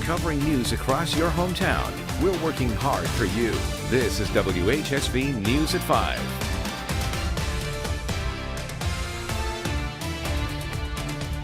covering news across your hometown. We're working hard for you. This is WHSV News at 5.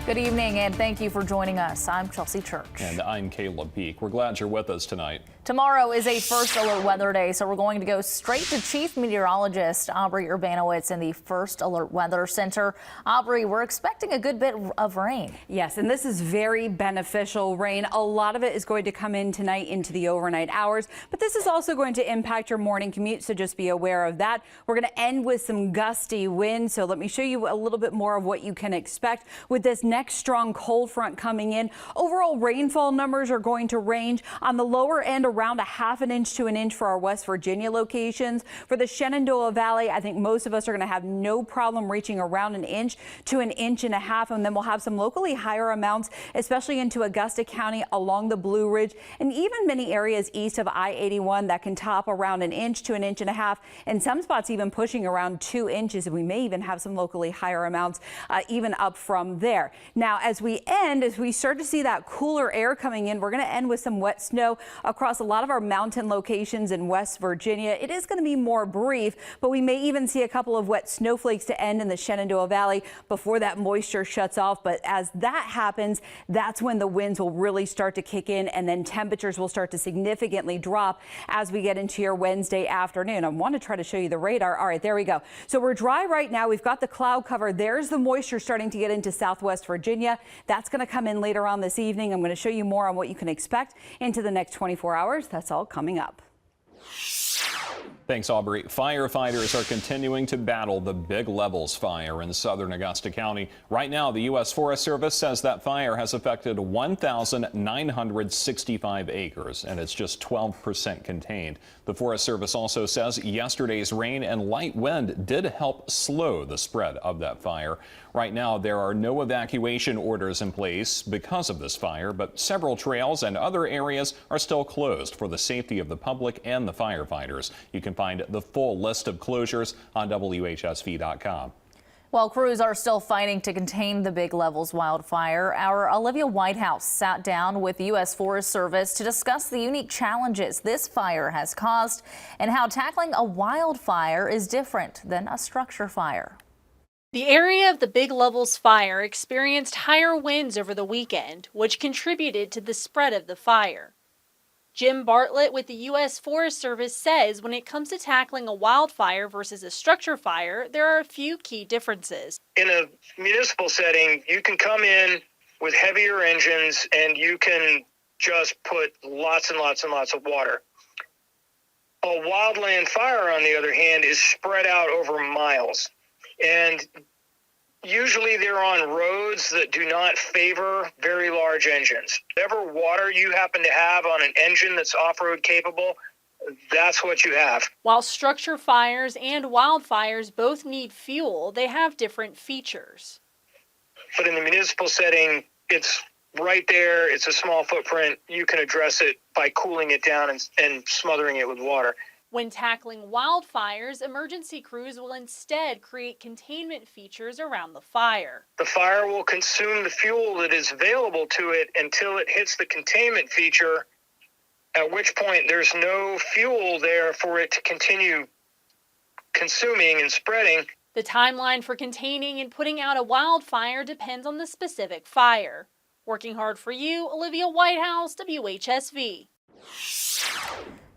Good evening and thank you for joining us. I'm Chelsea Church. And I'm Caleb Peak. We're glad you're with us tonight. Tomorrow is a first alert weather day, so we're going to go straight to Chief Meteorologist Aubrey Urbanowitz in the First Alert Weather Center. Aubrey, we're expecting a good bit of rain. Yes, and this is very beneficial rain. A lot of it is going to come in tonight into the overnight hours, but this is also going to impact your morning commute, so just be aware of that. We're going to end with some gusty winds, so let me show you a little bit more of what you can expect with this next strong cold front coming in. Overall rainfall numbers are going to range on the lower end around a half an inch to an inch for our West Virginia locations. For the Shenandoah Valley, I think most of us are going to have no problem reaching around an inch to an inch and a half, and then we'll have some locally higher amounts, especially into Augusta County along the Blue Ridge and even many areas east of I-81 that can top around an inch to an inch and a half, and some spots even pushing around 2 inches, and we may even have some locally higher amounts even up from there. Now, as we start to see that cooler air coming in, we're going to end with some wet snow across a lot of our mountain locations in West Virginia. It is going to be more brief, but we may even see a couple of wet snowflakes to end in the Shenandoah Valley before that moisture shuts off. But as that happens, that's when the winds will really start to kick in, and then temperatures will start to significantly drop as we get into your Wednesday afternoon. I want to try to show you the radar. All right, there we go. So we're dry right now. We've got the cloud cover. There's the moisture starting to get into Southwest Virginia. That's going to come in later on this evening. I'm going to show you more on what you can expect into the next 24 hours. That's all coming up. Thanks, Aubrey. Firefighters are continuing to battle the Big Levels fire in southern Augusta County. Right now, the U.S. Forest Service says that fire has affected 1,965 acres, and it's just 12% contained. The Forest Service also says yesterday's rain and light wind did help slow the spread of that fire. Right now, there are no evacuation orders in place because of this fire, but several trails and other areas are still closed for the safety of the public and the firefighters. You can find the full list of closures on WHSV.com. While crews are still fighting to contain the Big Levels wildfire, our Olivia Whitehouse sat down with the U.S. Forest Service to discuss the unique challenges this fire has caused and how tackling a wildfire is different than a structure fire. The area of the Big Levels fire experienced higher winds over the weekend, which contributed to the spread of the fire. Jim Bartlett with the U.S. Forest Service says when it comes to tackling a wildfire versus a structure fire, there are a few key differences. In a municipal setting, you can come in with heavier engines and you can just put lots and lots and lots of water. A wildland fire, on the other hand, is spread out over miles. And usually they're on roads that do not favor very large engines. Whatever water you happen to have on an engine that's off-road capable, that's what you have. While structure fires and wildfires both need fuel, they have different features. But in the municipal setting, it's right there. It's a small footprint. You can address it by cooling it down and smothering it with water. When tackling wildfires, emergency crews will instead create containment features around the fire. The fire will consume the fuel that is available to it until it hits the containment feature, at which point there's no fuel there for it to continue consuming and spreading. The timeline for containing and putting out a wildfire depends on the specific fire. Working hard for you, Olivia Whitehouse, WHSV.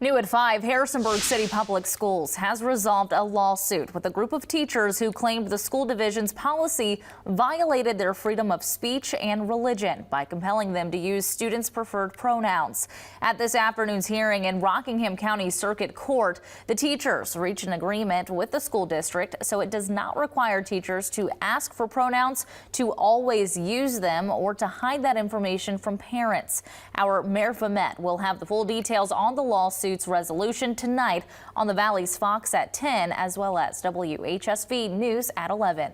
New at 5, Harrisonburg City Public Schools has resolved a lawsuit with a group of teachers who claimed the school division's policy violated their freedom of speech and religion by compelling them to use students' preferred pronouns. At this afternoon's hearing in Rockingham County Circuit Court, the teachers reached an agreement with the school district so it does not require teachers to ask for pronouns, to always use them, or to hide that information from parents. Our Mayor Famet will have the full details on the lawsuit's resolution tonight on the Valley's Fox at 10, as well as WHSV News at 11.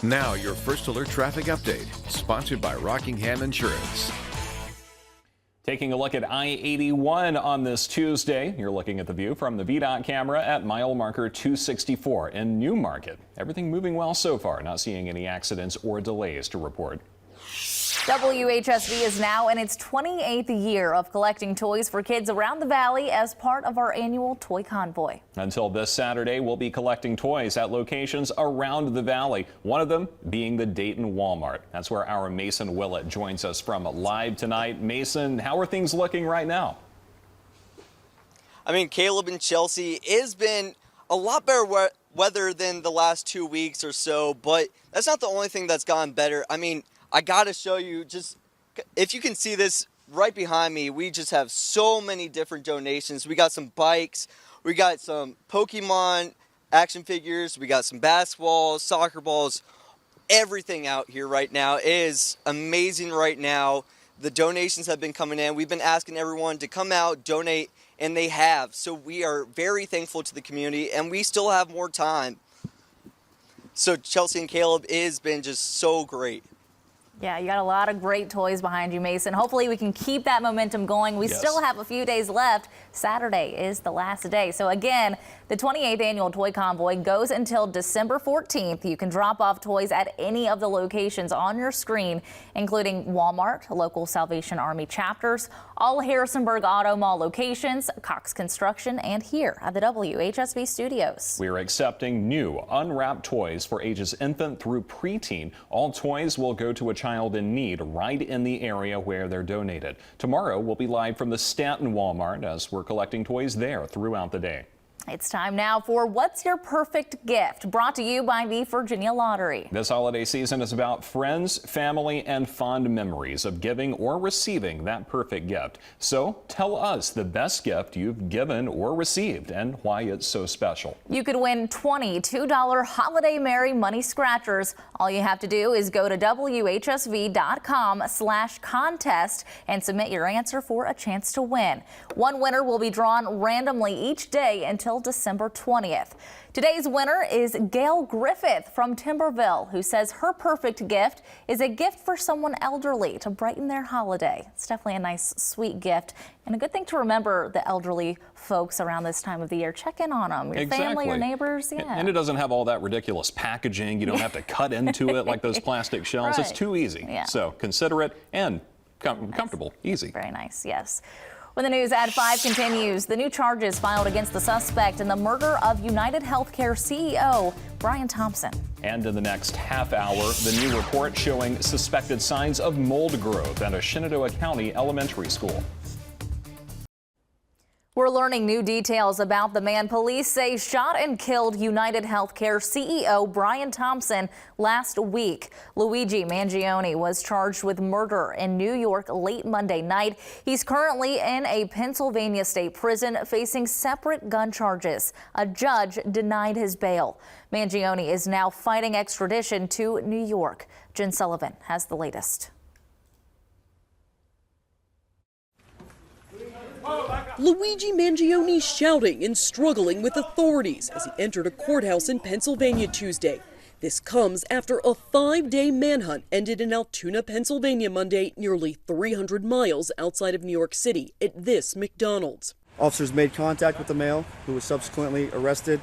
Now your First Alert traffic update, sponsored by Rockingham Insurance. Taking a look at I-81 on this Tuesday. You're looking at the view from the VDOT camera at mile marker 264 in Newmarket. Everything moving well so far. Not seeing any accidents or delays to report. WHSV is now in its 28th year of collecting toys for kids around the valley as part of our annual Toy Convoy. Until this Saturday, we'll be collecting toys at locations around the valley, one of them being the Dayton Walmart. That's where our Mason Willett joins us from live tonight. Mason, how are things looking right now? I mean, Caleb and Chelsea, it has been a lot better weather than the last 2 weeks or so, but that's not the only thing that's gotten better. I mean, I gotta show you, just if you can see this right behind me, we just have so many different donations. We got some bikes, we got some Pokemon action figures, we got some basketballs, soccer balls, everything out here right now. It is amazing right now. The donations have been coming in. We've been asking everyone to come out, donate, and they have. So we are very thankful to the community, and we still have more time. So Chelsea and Caleb, it has been just so great. Yeah, you got a lot of great toys behind you, Mason. Hopefully we can keep that momentum going. We still have a few days left. Saturday is the last day. So again, the 28th annual Toy Convoy goes until December 14th. You can drop off toys at any of the locations on your screen, including Walmart, local Salvation Army chapters, all Harrisonburg Auto Mall locations, Cox Construction, and here at the WHSV studios. We are accepting new unwrapped toys for ages infant through preteen. All toys will go to a child in need right in the area where they're donated. Tomorrow we'll be live from the Stanton Walmart as we're collecting toys there throughout the day. It's time now for What's Your Perfect Gift, brought to you by the Virginia Lottery. This holiday season is about friends, family, and fond memories of giving or receiving that perfect gift. So tell us the best gift you've given or received and why it's so special. You could win $22 Holiday Merry Money Scratchers. All you have to do is go to WHSV.com/contest and submit your answer for a chance to win. One winner will be drawn randomly each day until December 20th. Today's winner is Gail Griffith from Timberville, who says her perfect gift is a gift for someone elderly to brighten their holiday. It's definitely a nice, sweet gift and a good thing to remember the elderly folks around this time of the year. Check in on them, your family, your neighbors. Yeah. And it doesn't have all that ridiculous packaging. You don't have to cut into it like those plastic shells. It's too easy. Yeah. So consider it and comfortable, easy. Very nice, yes. When the news at 5 continues, the new charges filed against the suspect in the murder of United Healthcare CEO Brian Thompson. And in the next half hour, the new report showing suspected signs of mold growth at a Shenandoah County elementary school. We're learning new details about the man police say shot and killed United Healthcare CEO Brian Thompson last week. Luigi Mangione was charged with murder in New York late Monday night. He's currently in a Pennsylvania state prison facing separate gun charges. A judge denied his bail. Mangione is now fighting extradition to New York. Jen Sullivan has the latest. Luigi Mangione shouting and struggling with authorities as he entered a courthouse in Pennsylvania Tuesday. This comes after a 5-day manhunt ended in Altoona, Pennsylvania Monday, nearly 300 miles outside of New York City at this McDonald's. Officers made contact with the male, who was subsequently arrested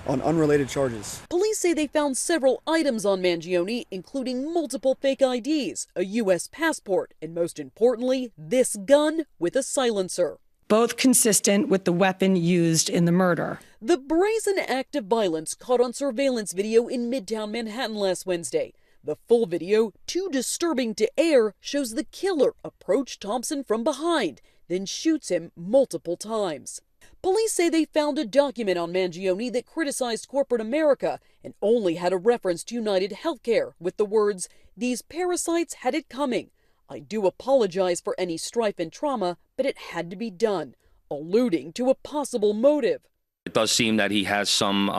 on unrelated charges. Police say they found several items on Mangione, including multiple fake IDs, a U.S. passport, and most importantly, this gun with a silencer. Both consistent with the weapon used in the murder. The brazen act of violence caught on surveillance video in Midtown Manhattan last Wednesday. The full video, too disturbing to air, shows the killer approach Thompson from behind, then shoots him multiple times. Police say they found a document on Mangione that criticized corporate America and only had a reference to United Healthcare with the words, "These parasites had it coming. I do apologize for any strife and trauma, but it had to be done," alluding to a possible motive. It does seem that he has some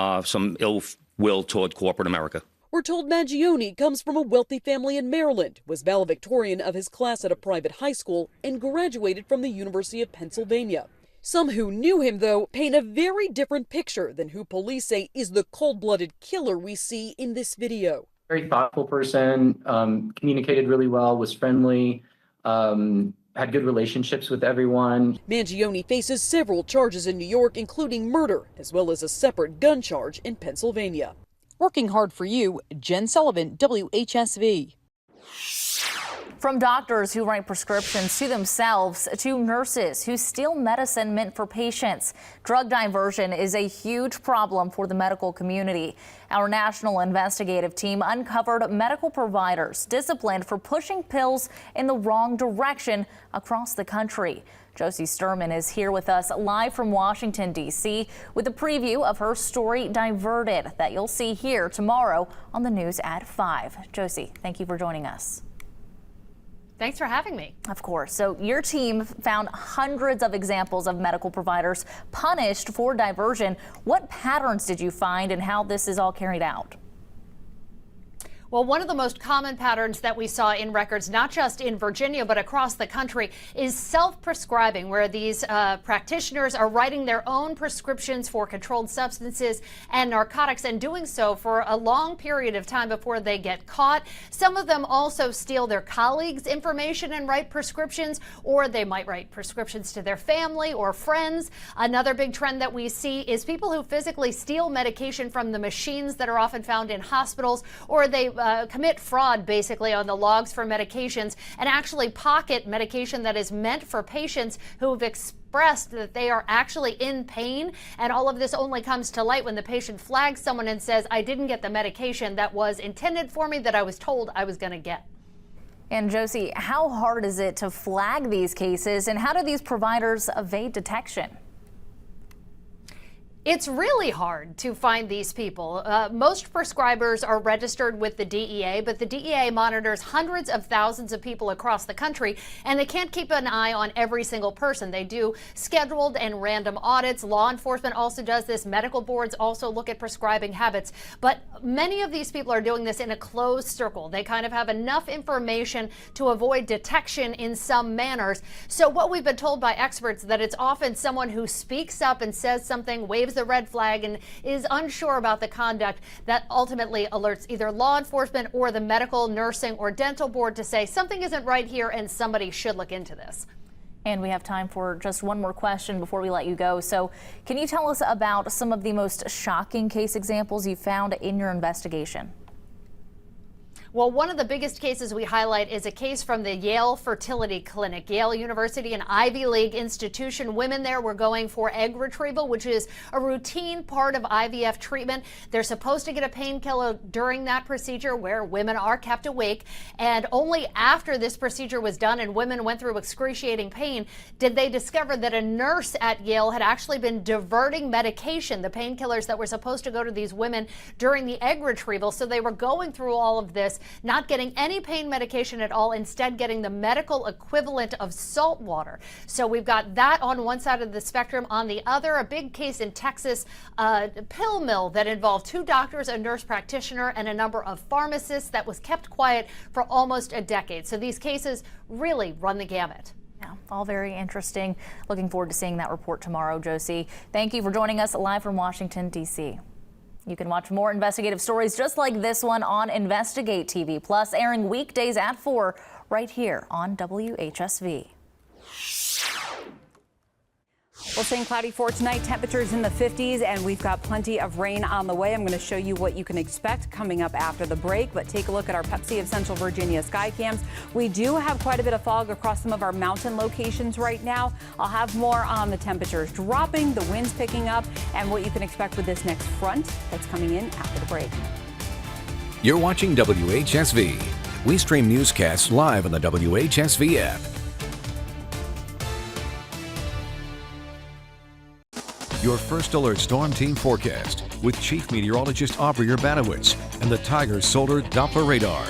ill will toward corporate America. We're told Mangione comes from a wealthy family in Maryland, was valedictorian of his class at a private high school, and graduated from the University of Pennsylvania. Some who knew him, though, paint a very different picture than who police say is the cold-blooded killer we see in this video. Very thoughtful person, communicated really well, was friendly, had good relationships with everyone. Mangione faces several charges in New York, including murder, as well as a separate gun charge in Pennsylvania. Working hard for you, Jen Sullivan, WHSV. From doctors who write prescriptions to themselves to nurses who steal medicine meant for patients, drug diversion is a huge problem for the medical community. Our national investigative team uncovered medical providers disciplined for pushing pills in the wrong direction across the country. Josie Sturman is here with us live from Washington, D.C. with a preview of her story, Diverted, that you'll see here tomorrow on the news at 5. Josie, thank you for joining us. Thanks for having me. Of course. So your team found hundreds of examples of medical providers punished for diversion. What patterns did you find and how this is all carried out? Well, one of the most common patterns that we saw in records, not just in Virginia, but across the country, is self-prescribing, where these practitioners are writing their own prescriptions for controlled substances and narcotics, and doing so for a long period of time before they get caught. Some of them also steal their colleagues' information and write prescriptions, or they might write prescriptions to their family or friends. Another big trend that we see is people who physically steal medication from the machines that are often found in hospitals, or they commit fraud basically on the logs for medications and actually pocket medication that is meant for patients who have expressed that they are actually in pain. And all of this only comes to light when the patient flags someone and says, I didn't get the medication that was intended for me that I was told I was going to get. And Josie, how hard is it to flag these cases, and how do these providers evade detection? It's really hard to find these people. Most prescribers are registered with the DEA, but the DEA monitors hundreds of thousands of people across the country, and they can't keep an eye on every single person. They do scheduled and random audits. Law enforcement also does this. Medical boards also look at prescribing habits. But many of these people are doing this in a closed circle. They kind of have enough information to avoid detection in some manners. So what we've been told by experts that it's often someone who speaks up and says something, waves the red flag, and is unsure about the conduct that ultimately alerts either law enforcement or the medical, nursing, or dental board to say something isn't right here and somebody should look into this. And we have time for just one more question before we let you go. So can you tell us about some of the most shocking case examples you found in your investigation? Well, one of the biggest cases we highlight is a case from the Yale Fertility Clinic. Yale University, an Ivy League institution. Women there were going for egg retrieval, which is a routine part of IVF treatment. They're supposed to get a painkiller during that procedure where women are kept awake. And only after this procedure was done and women went through excruciating pain did they discover that a nurse at Yale had actually been diverting medication, the painkillers that were supposed to go to these women during the egg retrieval. So they were going through all of this, not getting any pain medication at all, instead getting the medical equivalent of salt water. So we've got that on one side of the spectrum. On the other, a big case in Texas, a pill mill that involved 2 doctors, a nurse practitioner, and a number of pharmacists that was kept quiet for almost a decade. So these cases really run the gamut. Yeah, all very interesting. Looking forward to seeing that report tomorrow, Josie. Thank you for joining us live from Washington, D.C. You can watch more investigative stories just like this one on Investigate TV, plus airing weekdays at 4 right here on WHSV. Well, staying cloudy for tonight, temperatures in the 50s, and we've got plenty of rain on the way. I'm going to show you what you can expect coming up after the break, but take a look at our Pepsi of Central Virginia sky cams. We do have quite a bit of fog across some of our mountain locations right now. I'll have more on the temperatures dropping, the winds picking up, and what you can expect with this next front that's coming in after the break. You're watching WHSV. We stream newscasts live on the WHSV app. Your first alert storm team forecast with Chief Meteorologist Aubrey Urbanowitz and the Tigers Solar Doppler Radar.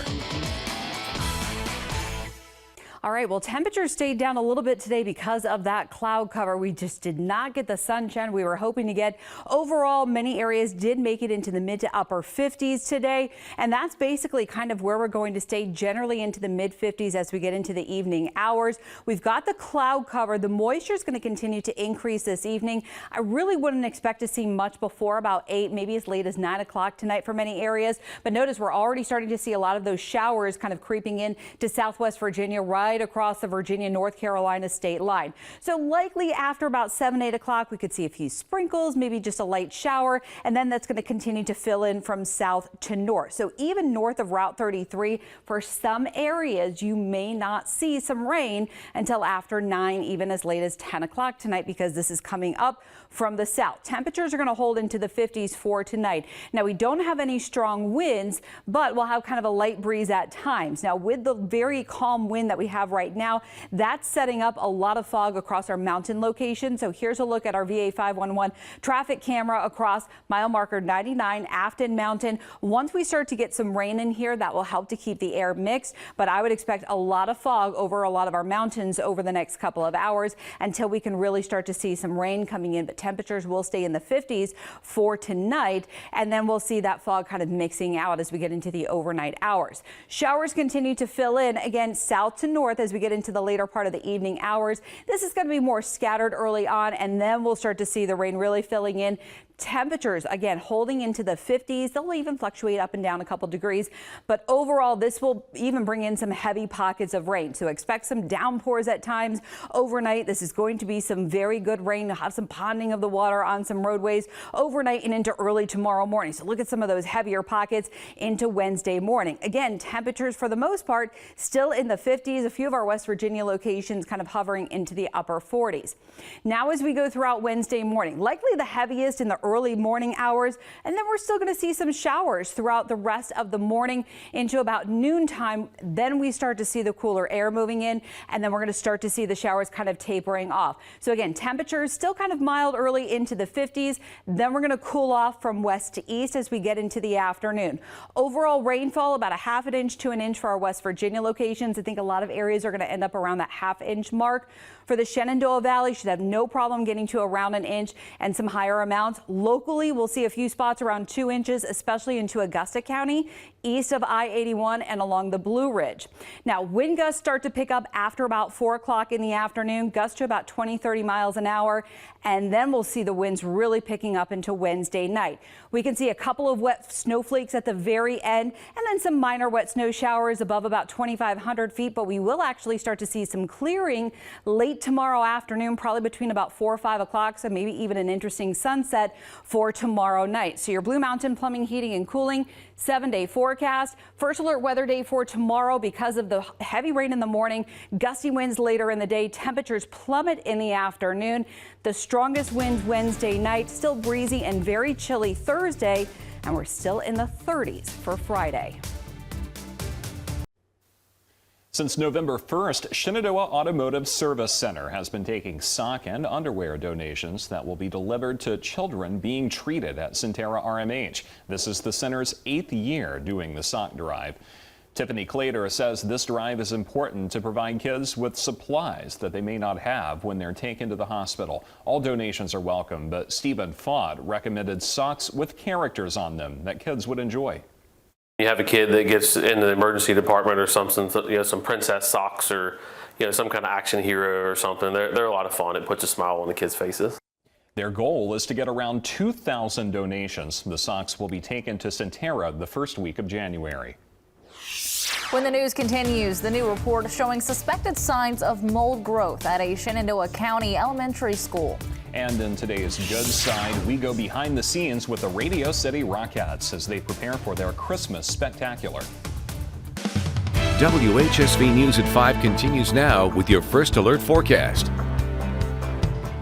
All right, well, temperatures stayed down a little bit today because of that cloud cover. We just did not get the sunshine we were hoping to get. Overall, many areas did make it into the mid to upper 50s today, and that's basically kind of where we're going to stay, generally into the mid 50s as we get into the evening hours. We've got the cloud cover. The moisture is going to continue to increase this evening. I really wouldn't expect to see much before about 8, maybe as late as 9 o'clock tonight for many areas. But notice we're already starting to see a lot of those showers kind of creeping in to Southwest Virginia, right across across the Virginia, North Carolina state line. So likely after about 7, 8 o'clock, we could see a few sprinkles, maybe just a light shower, and then that's going to continue to fill in from south to north. So even north of Route 33, for some areas, you may not see some rain until after 9, even as late as 10 o'clock tonight, because this is coming up from the south. Temperatures are going to hold into the 50s for tonight. Now, we don't have any strong winds, but we'll have kind of a light breeze at times. Now, with the very calm wind that we have right now, that's setting up a lot of fog across our mountain location. So here's a look at our VA 511 traffic camera across mile marker 99, Afton Mountain. Once we start to get some rain in here, that will help to keep the air mixed, but I would expect a lot of fog over a lot of our mountains over the next couple of hours until we can really start to see some rain coming in. But temperatures will stay in the 50s for tonight, and then we'll see that fog kind of mixing out as we get into the overnight hours. Showers continue to fill in again south to north as we get into the later part of the evening hours. This is going to be more scattered early on, and then we'll start to see the rain really filling in. Temperatures again holding into the 50s. They'll even fluctuate up and down a couple degrees, but overall this will even bring in some heavy pockets of rain. So expect some downpours at times overnight. This is going to be some very good rain. You'll have some ponding of the water on some roadways overnight and into early tomorrow morning. So look at some of those heavier pockets into Wednesday morning. Again, temperatures for the most part still in the 50s. A few of our West Virginia locations kind of hovering into the upper 40s. Now as we go throughout Wednesday morning, likely the heaviest in the early morning hours, and then we're still going to see some showers throughout the rest of the morning into about noontime. Then we start to see the cooler air moving in, and then we're going to start to see the showers kind of tapering off. So again, temperatures still kind of mild early into the 50s. Then we're going to cool off from west to east as we get into the afternoon. Overall rainfall about a ½ inch to an inch for our West Virginia locations. I think a lot of areas are going to end up around that ½ inch mark. For the Shenandoah Valley, should have no problem getting to around an inch and some higher amounts. Locally, we'll see a few spots around 2 inches, especially into Augusta County, east of I-81 and along the Blue Ridge. Now, wind gusts start to pick up after about 4 o'clock in the afternoon, gusts to about 20-30 miles an hour, and then we'll see the winds really picking up into Wednesday night. We can see a couple of wet snowflakes at the very end, and then some minor wet snow showers above about 2,500 feet, but we will actually start to see some clearing late tomorrow afternoon, probably between about 4 or 5 o'clock, so maybe even an interesting sunset for tomorrow night. So your Blue Mountain Plumbing, Heating and Cooling 7-day forecast. First alert weather day for tomorrow because of the heavy rain in the morning, gusty winds later in the day, temperatures plummet in the afternoon. The strongest winds Wednesday night, still breezy and very chilly Thursday, and we're still in the 30s for Friday. Since November 1st, Shenandoah Automotive Service Center has been taking sock and underwear donations that will be delivered to children being treated at Centera RMH. This is the center's 8th year doing the sock drive. Tiffany Clater says this drive is important to provide kids with supplies that they may not have when they're taken to the hospital. All donations are welcome, but Stephen Faude recommended socks with characters on them that kids would enjoy. You have a kid that gets into the emergency department or something, some princess socks or some kind of action hero or something. They're a lot of fun. It puts a smile on the kids' faces. Their goal is to get around 2,000 donations. The socks will be taken to Centera the first week of January. When the news continues, the new report showing suspected signs of mold growth at a Shenandoah County elementary school. And in today's Good Side, we go behind the scenes with the Radio City Rockettes as they prepare for their Christmas spectacular. WHSV News at 5 continues now with your first alert forecast.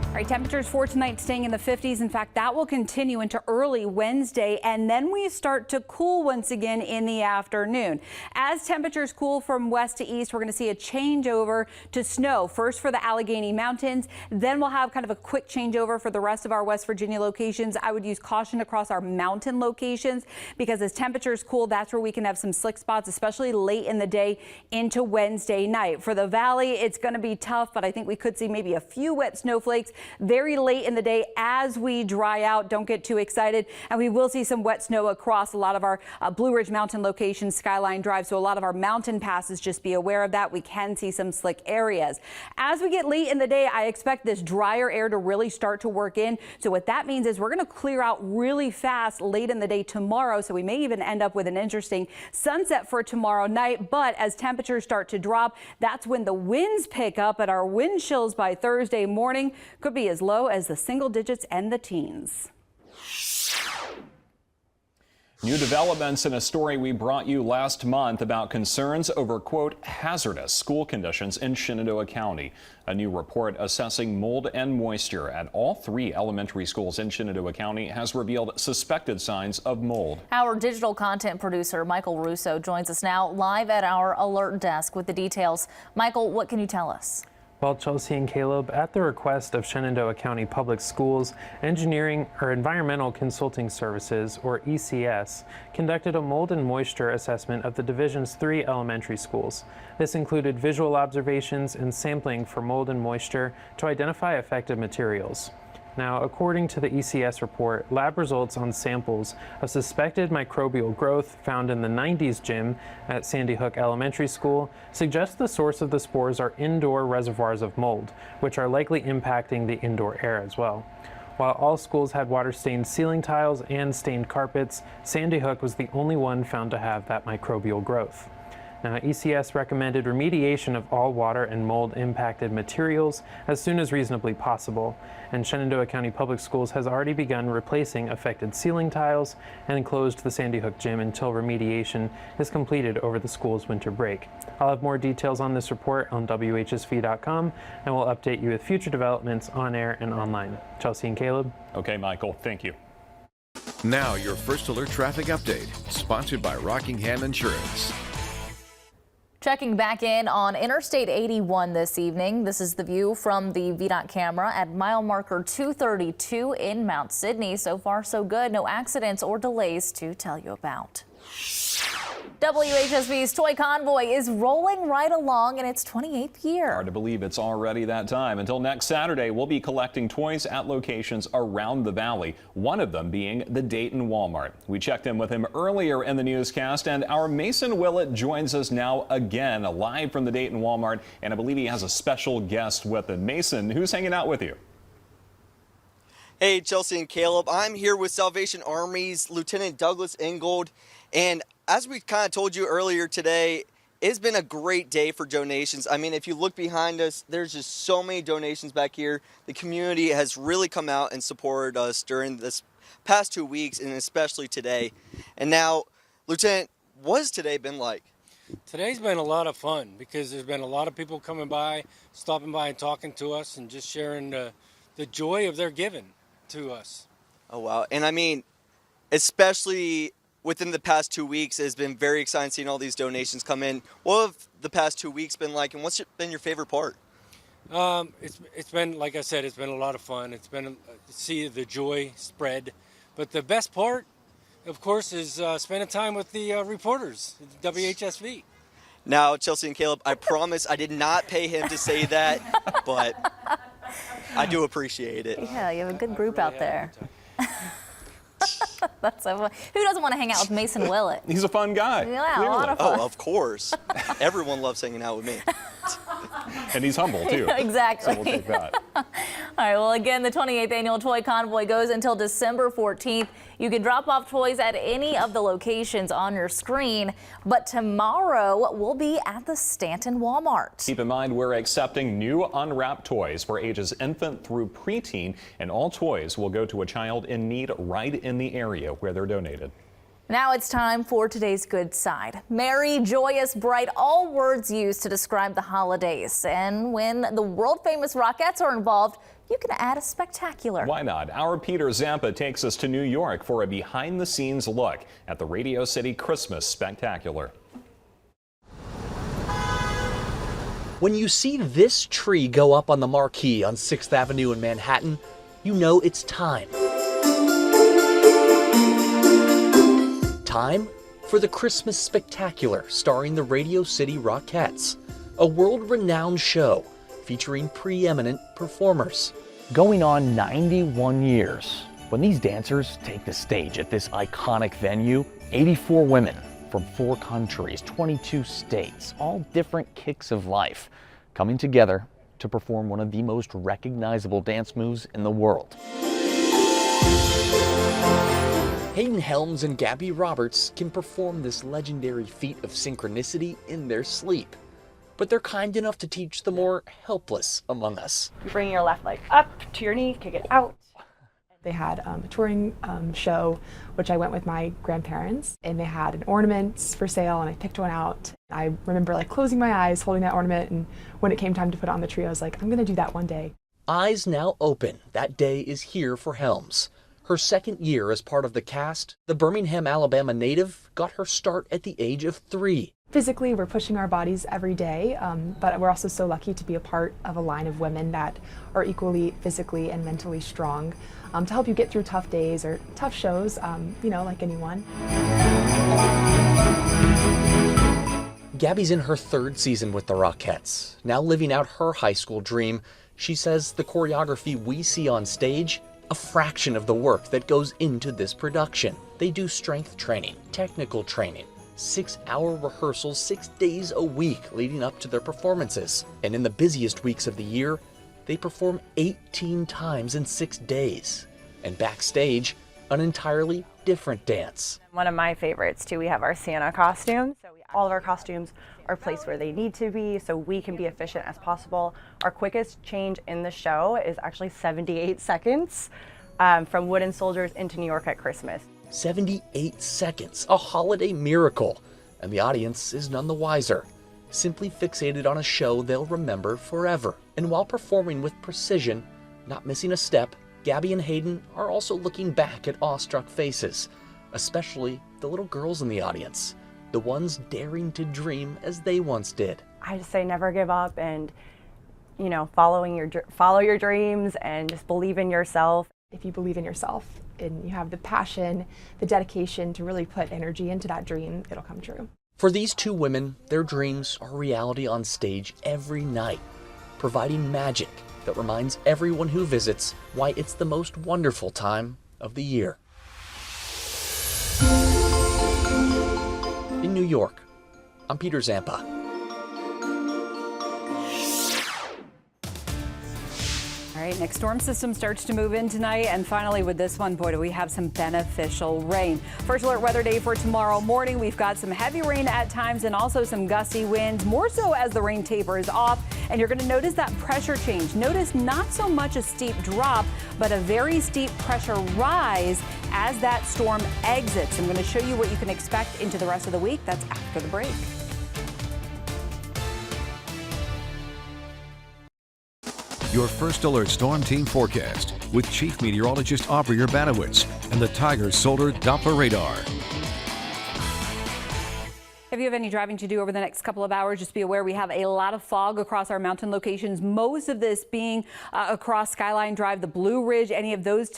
All right, temperatures for tonight staying in the 50s. In fact, that will continue into early Wednesday, and then we start to cool once again in the afternoon. As temperatures cool from west to east, we're going to see a changeover to snow, first for the Allegheny Mountains, then we'll have kind of a quick changeover for the rest of our West Virginia locations. I would use caution across our mountain locations because as temperatures cool, that's where we can have some slick spots, especially late in the day into Wednesday night. For the valley, it's going to be tough, but I think we could see maybe a few wet snowflakes very late in the day as we dry out. Don't get too excited. And we will see some wet snow across a lot of our Blue Ridge Mountain locations, Skyline Drive. So a lot of our mountain passes, just be aware of that. We can see some slick areas. As we get late in the day, I expect this drier air to really start to work in. So what that means is we're going to clear out really fast late in the day tomorrow. So we may even end up with an interesting sunset for tomorrow night. But as temperatures start to drop, that's when the winds pick up, and our wind chills by Thursday morning could be as low as the single digits and the teens. New developments in a story we brought you last month about concerns over, quote, hazardous school conditions in Shenandoah County. A new report assessing mold and moisture at all 3 elementary schools in Shenandoah County has revealed suspected signs of mold. Our digital content producer, Michael Russo, joins us now live at our alert desk with the details. Michael, what can you tell us? Well, Chelsea and Caleb, at the request of Shenandoah County Public Schools, Engineering or Environmental Consulting Services, or ECS, conducted a mold and moisture assessment of the division's 3 elementary schools. This included visual observations and sampling for mold and moisture to identify affected materials. Now, according to the ECS report, lab results on samples of suspected microbial growth found in the 90s gym at Sandy Hook Elementary School suggest the source of the spores are indoor reservoirs of mold, which are likely impacting the indoor air as well. While all schools had water-stained ceiling tiles and stained carpets, Sandy Hook was the only one found to have that microbial growth. Now, ECS recommended remediation of all water and mold impacted materials as soon as reasonably possible, and Shenandoah County Public Schools has already begun replacing affected ceiling tiles and closed the Sandy Hook gym until remediation is completed over the school's winter break. I'll have more details on this report on WHSV.com, and we'll update you with future developments on air and online. Chelsea and Caleb. Okay, Michael, thank you. Now your First Alert traffic update, sponsored by Rockingham Insurance. Checking back in on Interstate 81 this evening. This is the view from the VDOT camera at mile marker 232 in Mount Sidney. So far, so good. No accidents or delays to tell you about. WHSV's Toy Convoy is rolling right along in its 28th year. Hard to believe it's already that time. Until next Saturday, we'll be collecting toys at locations around the valley, one of them being the Dayton Walmart. We checked in with him earlier in the newscast, and our Mason Willett joins us now again, live from the Dayton Walmart, and I believe he has a special guest with him. Mason, who's hanging out with you? Hey, Chelsea and Caleb. I'm here with Salvation Army's Lieutenant Douglas Ingold, and as we kind of told you earlier today, it's been a great day for donations. I mean, if you look behind us, there's just so many donations back here. The community has really come out and supported us during this past 2 weeks, and especially today. And now, Lieutenant, what has today been like? Today's been a lot of fun because there's been a lot of people coming by, stopping by and talking to us and just sharing the joy of their giving to us. Oh, wow. And I mean, especially within the past 2 weeks, it's been very exciting seeing all these donations come in. What have the past 2 weeks been like, and what's been your favorite part? It's been, like I said, it's been a lot of fun. It's been to see the joy spread. But the best part, of course, is spending time with the reporters at WHSV. Now, Chelsea and Caleb, I promise I did not pay him to say that, but I do appreciate it. Yeah, you have a good group out there. That's so fun. Who doesn't want to hang out with Mason Willett? He's a fun guy. Yeah, a lot of fun. Oh, of course. Everyone loves hanging out with me. And he's humble, too. Exactly. So we'll take that. All right, well, again, the 28th Annual Toy Convoy goes until December 14th. You can drop off toys at any of the locations on your screen, but tomorrow we'll be at the Stanton Walmart. Keep in mind, we're accepting new unwrapped toys for ages infant through preteen, and all toys will go to a child in need right in the area where they're donated. Now it's time for today's good side. Merry, joyous, bright, all words used to describe the holidays. And when the world-famous Rockettes are involved, you can add a spectacular. Why not? Our Peter Zampa takes us to New York for a behind-the-scenes look at the Radio City Christmas Spectacular. When you see this tree go up on the marquee on 6th Avenue in Manhattan, you know it's time. Time for the Christmas Spectacular, starring the Radio City Rockettes, a world-renowned show featuring preeminent performers. Going on 91 years. When these dancers take the stage at this iconic venue, 84 women from 4 countries, 22 states, all different kicks of life, coming together to perform one of the most recognizable dance moves in the world. Hayden Helms and Gabby Roberts can perform this legendary feat of synchronicity in their sleep, but they're kind enough to teach the more helpless among us. You bring your left leg up to your knee, kick it out. They had a touring show, which I went with my grandparents, and they had an ornament for sale, and I picked one out. I remember like closing my eyes, holding that ornament, and when it came time to put it on the tree, I was like, I'm gonna do that one day. Eyes now open, that day is here for Helms. Her second year as part of the cast, the Birmingham, Alabama native got her start at the age of 3. Physically, we're pushing our bodies every day, but we're also so lucky to be a part of a line of women that are equally physically and mentally strong to help you get through tough days or tough shows, you know, like anyone. Gabby's in her 3rd season with the Rockettes. Now living out her high school dream, she says the choreography we see on stage, a fraction of the work that goes into this production. They do strength training, technical training, 6-hour rehearsals 6 days a week leading up to their performances. And in the busiest weeks of the year, they perform 18 times in 6 days. And backstage, an entirely different dance. One of my favorites too, we have our Santa costumes. So all of our costumes are placed where they need to be so we can be efficient as possible. Our quickest change in the show is actually 78 seconds from wooden soldiers into New York at Christmas. 78 seconds, a holiday miracle, and the audience is none the wiser, simply fixated on a show they'll remember forever. And while performing with precision, not missing a step, Gabby and Hayden are also looking back at awestruck faces, especially the little girls in the audience, the ones daring to dream as they once did. I just say never give up, and you know, follow your dreams and just believe in yourself. If you believe in yourself and you have the passion, the dedication to really put energy into that dream, it'll come true. For these 2 women, their dreams are reality on stage every night, providing magic that reminds everyone who visits why it's the most wonderful time of the year. In New York, I'm Peter Zampa. All right, next storm system starts to move in tonight, and finally with this one, boy, do we have some beneficial rain. First alert weather day for tomorrow morning. We've got some heavy rain at times and also some gusty winds, more so as the rain tapers off. And you're going to notice that pressure change. Notice not so much a steep drop, but a very steep pressure rise as that storm exits. I'm going to show you what you can expect into the rest of the week. That's after the break. Your first alert storm team forecast with Chief Meteorologist Aubrey Urbanowitz and the Tigers Solar Doppler Radar. If you have any driving to do over the next couple of hours, just be aware we have a lot of fog across our mountain locations. Most of this being across Skyline Drive, the Blue Ridge, any of those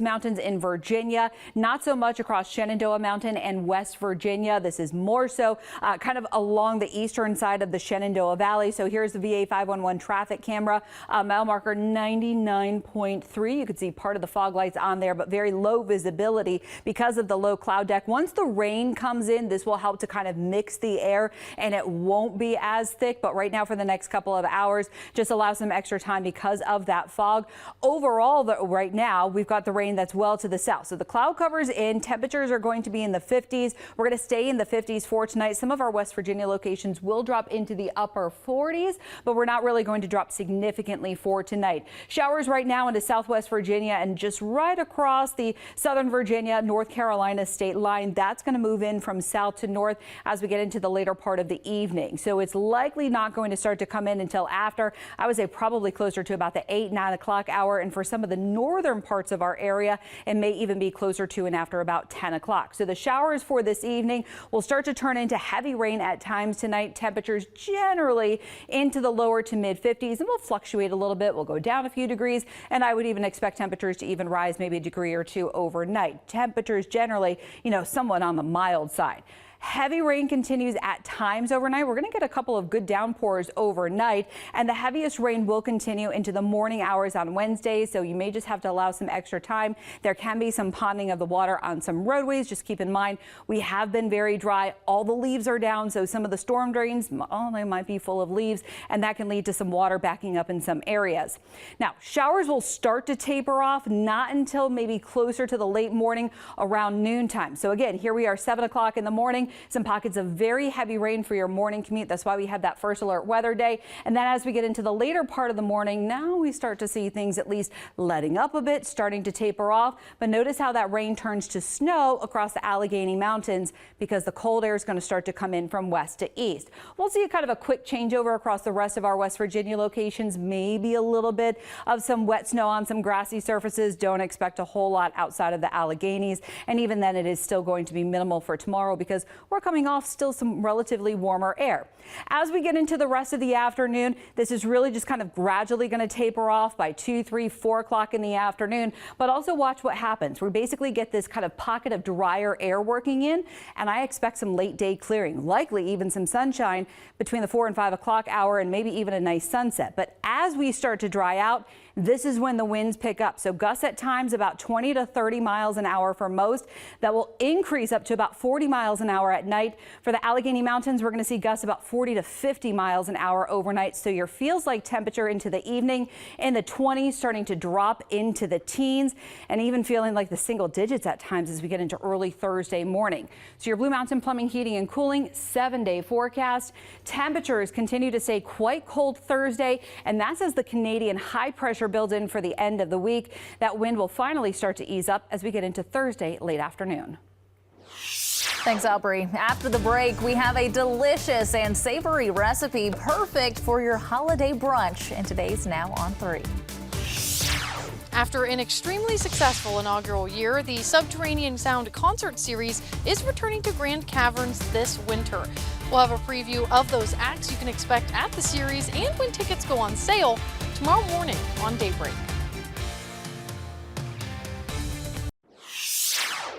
mountains in Virginia. Not so much across Shenandoah Mountain and West Virginia. This is more so kind of along the eastern side of the Shenandoah Valley. So here's the VA 511 traffic camera, mile marker 99.3. You can see part of the fog lights on there, but very low visibility because of the low cloud deck. Once the rain comes in, this will help to kind of mix the air and it won't be as thick. But right now for the next couple of hours, just allow some extra time because of that fog. Overall, right now, we've got the rain that's well to the south. So the cloud cover's in. Temperatures are going to be in the 50s. We're going to stay in the 50s for tonight. Some of our West Virginia locations will drop into the upper 40s, but we're not really going to drop significantly for tonight. Showers right now into Southwest Virginia and just right across the Southern Virginia, North Carolina state line. That's going to move in from south to north as we get into the later part of the evening. So it's likely not going to start to come in until after, I would say probably closer to about the 8-9 o'clock hour. And for some of the northern parts of our area, it may even be closer to and after about 10 o'clock. So the showers for this evening will start to turn into heavy rain at times tonight. Temperatures generally into the lower to mid 50s and will fluctuate a little bit. We'll go down a few degrees, and I would even expect temperatures to even rise maybe a degree or two overnight. Temperatures generally, somewhat on the mild side. Heavy rain continues at times overnight. We're going to get a couple of good downpours overnight, and the heaviest rain will continue into the morning hours on Wednesday, so you may just have to allow some extra time. There can be some ponding of the water on some roadways. Just keep in mind, we have been very dry. All the leaves are down, so some of the storm drains, they might be full of leaves, and that can lead to some water backing up in some areas. Now, showers will start to taper off, not until maybe closer to the late morning around noontime. So again, here we are 7 o'clock in the morning, some pockets of very heavy rain for your morning commute. That's why we have that first alert weather day. And then as we get into the later part of the morning, now we start to see things at least letting up a bit, starting to taper off. But notice how that rain turns to snow across the Allegheny Mountains because the cold air is going to start to come in from west to east. We'll see kind of a quick changeover across the rest of our West Virginia locations, maybe a little bit of some wet snow on some grassy surfaces. Don't expect a whole lot outside of the Alleghenies. And even then, it is still going to be minimal for tomorrow because we're coming off still some relatively warmer air. As we get into the rest of the afternoon, this is really just kind of gradually going to taper off by 2, 3, 4 o'clock in the afternoon. But also watch what happens. We basically get this kind of pocket of drier air working in, and I expect some late day clearing, likely even some sunshine between the 4 and 5 o'clock hour and maybe even a nice sunset. But as we start to dry out, this is when the winds pick up. So gusts at times about 20 to 30 miles an hour for most. That will increase up to about 40 miles an hour at night. For the Allegheny Mountains, we're going to see gusts about 40 to 50 miles an hour overnight. So your feels like temperature into the evening in the 20s, starting to drop into the teens, and even feeling like the single digits at times as we get into early Thursday morning. So your Blue Mountain Plumbing, Heating and Cooling 7-day forecast. Temperatures continue to stay quite cold Thursday, and that's as the Canadian high pressure builds in for the end of the week. That wind will finally start to ease up as we get into Thursday late afternoon. Thanks, Aubrey. After the break, we have a delicious and savory recipe perfect for your holiday brunch in today's Now on 3. After an extremely successful inaugural year, the Subterranean Sound concert series is returning to Grand Caverns this winter. We'll have a preview of those acts you can expect at the series and when tickets go on sale tomorrow morning on Daybreak.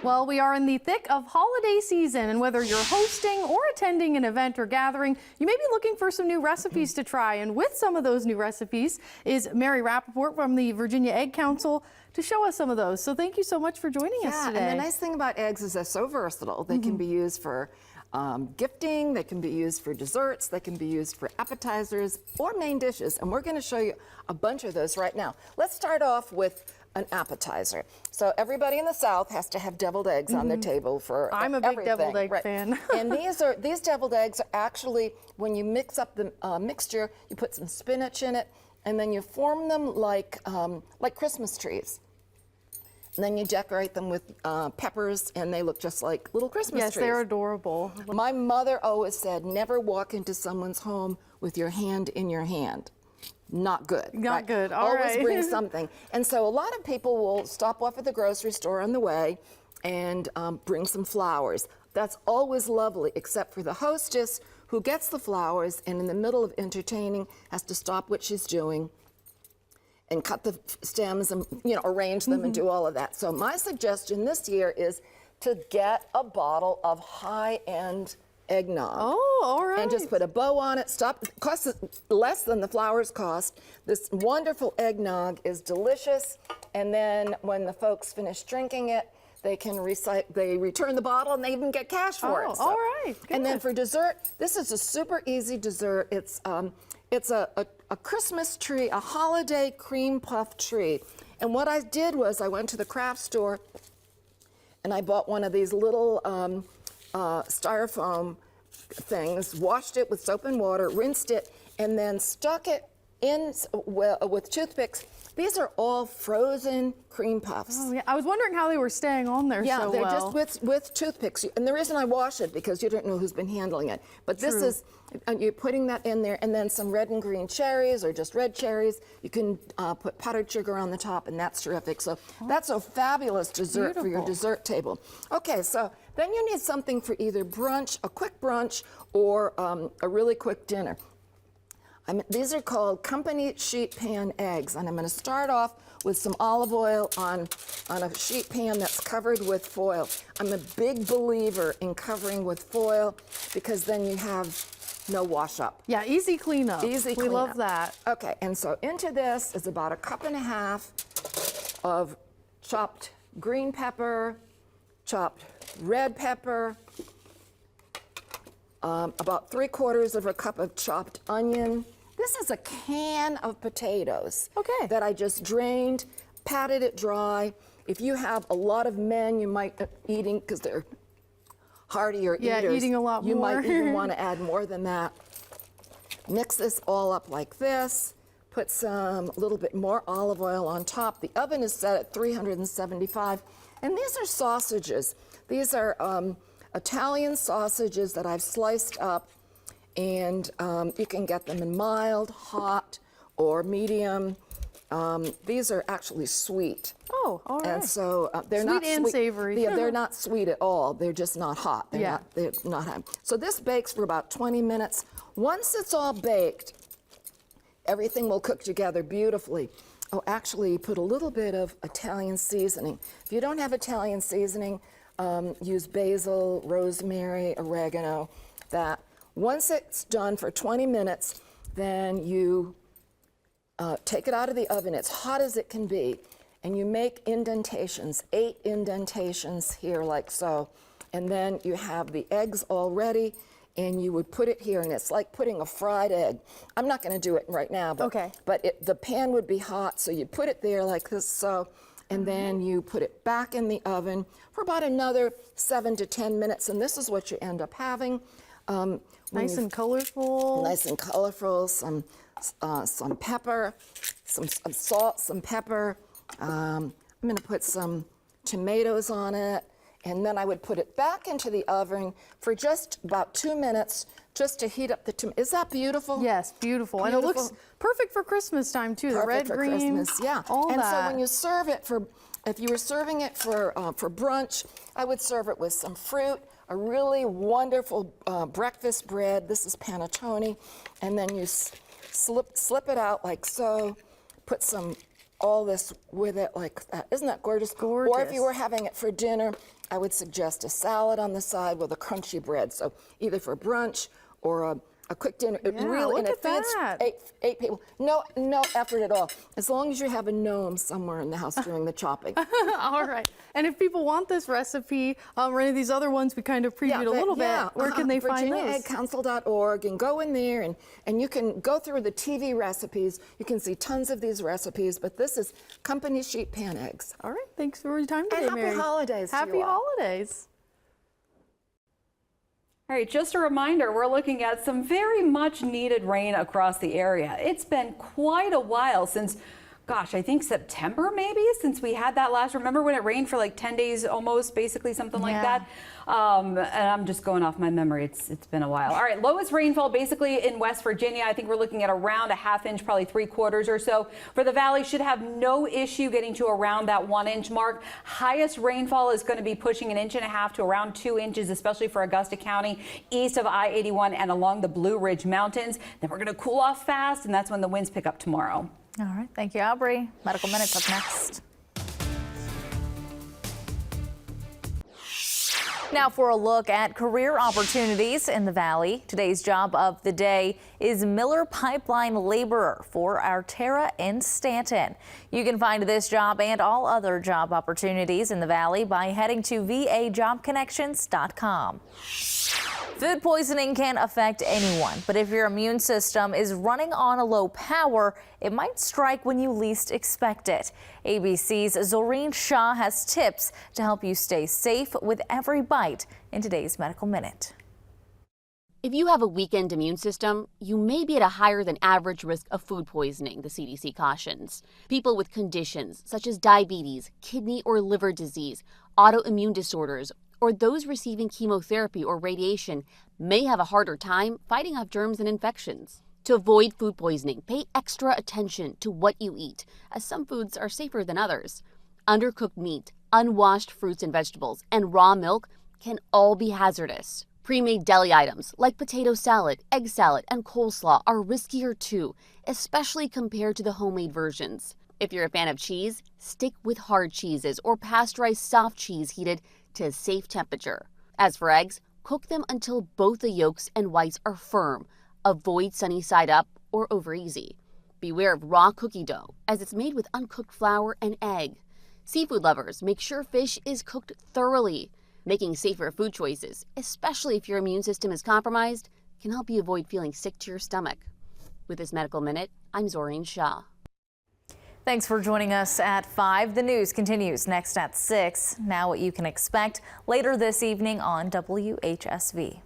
Well, we are in the thick of holiday season, and whether you're hosting or attending an event or gathering, you may be looking for some new recipes to try. And with some of those new recipes is Mary Rappaport from the Virginia Egg Council to show us some of those. So thank you so much for joining us today. And the nice thing about eggs is they're so versatile. They can be used for gifting, they can be used for desserts, they can be used for appetizers or main dishes. And we're going to show you a bunch of those right now. Let's start off with an appetizer. So everybody in the South has to have deviled eggs on their table for I'm a big deviled egg fan. And these deviled eggs are actually, when you mix up the mixture, you put some spinach in it, and then you form them like Christmas trees. And then you decorate them with peppers, and they look just like little Christmas trees. Yes, they're adorable. My mother always said, never walk into someone's home with your hand in your hand. Not good. Not good. All Always right. bring something. And so a lot of people will stop off at the grocery store on the way and bring some flowers. That's always lovely, except for the hostess who gets the flowers and in the middle of entertaining has to stop what she's doing and cut the stems and arrange them and do all of that. So my suggestion this year is to get a bottle of high-end eggnog. Oh, all right. And just put a bow on it. Costs less than the flowers cost. This wonderful eggnog is delicious. And then when the folks finish drinking it, they can return the bottle and they even get cash for it. So. All right. Good. And then for dessert, this is a super easy dessert. It's a Christmas tree, a holiday cream puff tree. And what I did was I went to the craft store and I bought one of these little styrofoam things, washed it with soap and water, rinsed it, and then stuck it in with toothpicks. These are all frozen cream puffs. Oh, yeah. I was wondering how they were staying on there so well. Yeah, they're just with toothpicks. And the reason I wash it, because you don't know who's been handling it. But this is, you're putting that in there, and then some red and green cherries, or just red cherries. You can put powdered sugar on the top, and that's terrific. So that's a fabulous dessert for your dessert table. Okay, so then you need something for either brunch, a quick brunch, or a really quick dinner. These are called company sheet pan eggs, and I'm going to start off with some olive oil on a sheet pan that's covered with foil. I'm a big believer in covering with foil because then you have no wash up. Yeah, easy cleanup. Easy We cleanup. love that. Okay, and so into this is about 1.5 cups of chopped green pepper, chopped red pepper, about 3/4 cup of chopped onion. This is a can of potatoes that I just drained, patted it dry. If you have a lot of men, you might eating, because they're heartier eaters, eating a lot you more. might even want to add more than that. Mix this all up like this. Put a little bit more olive oil on top. The oven is set at 375. And these are sausages. These are Italian sausages that I've sliced up. And you can get them in mild, hot, or medium. These are actually sweet. Oh, all right. And so they're Sweet not and sweet. savory. Yeah, they're not sweet at all. They're just not hot. They're not hot. So this bakes for about 20 minutes. Once it's all baked, everything will cook together beautifully. Oh, actually, put a little bit of Italian seasoning. If you don't have Italian seasoning, use basil, rosemary, oregano, that. Once it's done for 20 minutes, then you take it out of the oven, it's hot as it can be, and you make indentations, 8 indentations here like so. And then you have the eggs all ready, and you would put it here, and it's like putting a fried egg. I'm not going to do it right now, but, the pan would be hot, so you put it there like this, so, and then you put it back in the oven for about another 7 to 10 minutes, and this is what you end up having. Nice and colorful. Nice and colorful. Some pepper, some salt, some pepper. I'm going to put some tomatoes on it, and then I would put it back into the oven for just about 2 minutes, just to heat up the tomatoes. Is that beautiful? Yes, beautiful. And it looks perfect for Christmas time too. Perfect the red, for green, Christmas, yeah. all and that. so when you serve it if you were serving it for brunch, I would serve it with some fruit, a really wonderful breakfast bread. This is panettone, and then you slip it out like so. Put all this with it like that. Isn't that gorgeous? Gorgeous. Or if you were having it for dinner, I would suggest a salad on the side with a crunchy bread. So either for brunch or a quick dinner. It really, look and it at feeds that. eight people. No effort at all. As long as you have a gnome somewhere in the house doing the chopping. All right. And if people want this recipe or any of these other ones we kind of previewed a little bit, where can they find those? VirginiaEggCouncil.org, and go in there and you can go through the TV recipes. You can see tons of these recipes, but this is company sheet pan eggs. All right. Thanks for your time today, And Mary. happy holidays to Happy you all. holidays. All right, just a reminder, we're looking at some very much needed rain across the area. It's been quite a while since, gosh, I think September maybe, since we had that last. Remember when it rained for like 10 days almost, basically something like that? And I'm just going off my memory. It's been a while. All right, lowest rainfall basically in West Virginia. I think we're looking at around a ½ inch, probably 3/4 or so. For the valley, should have no issue getting to around that 1 inch mark. Highest rainfall is going to be pushing 1.5 inches to around 2 inches, especially for Augusta County, east of I-81 and along the Blue Ridge Mountains. Then we're going to cool off fast, and that's when the winds pick up tomorrow. All right. Thank you, Aubrey. Medical Minutes up next. Now for a look at career opportunities in the Valley. Today's job of the day is Miller Pipeline Laborer for Arterra in Stanton. You can find this job and all other job opportunities in the Valley by heading to vajobconnections.com. Food poisoning can affect anyone, but if your immune system is running on a low power, it might strike when you least expect it. ABC's Zoreen Shah has tips to help you stay safe with every bite in today's Medical Minute. If you have a weakened immune system, you may be at a higher than average risk of food poisoning, the CDC cautions. People with conditions such as diabetes, kidney or liver disease, autoimmune disorders, or those receiving chemotherapy or radiation may have a harder time fighting off germs and infections. To avoid food poisoning, pay extra attention to what you eat, as some foods are safer than others. Undercooked meat, unwashed fruits and vegetables, and raw milk can all be hazardous. Pre-made deli items like potato salad, egg salad, and coleslaw are riskier too, especially compared to the homemade versions. If you're a fan of cheese, stick with hard cheeses or pasteurized soft cheese heated to a safe temperature. As for eggs, cook them until both the yolks and whites are firm. Avoid sunny side up or over easy. Beware of raw cookie dough, as it's made with uncooked flour and egg. Seafood lovers, make sure fish is cooked thoroughly. Making safer food choices, especially if your immune system is compromised, can help you avoid feeling sick to your stomach. With this Medical Minute, I'm Zoreen Shah. Thanks for joining us at 5. The news continues next at 6. Now what you can expect later this evening on WHSV.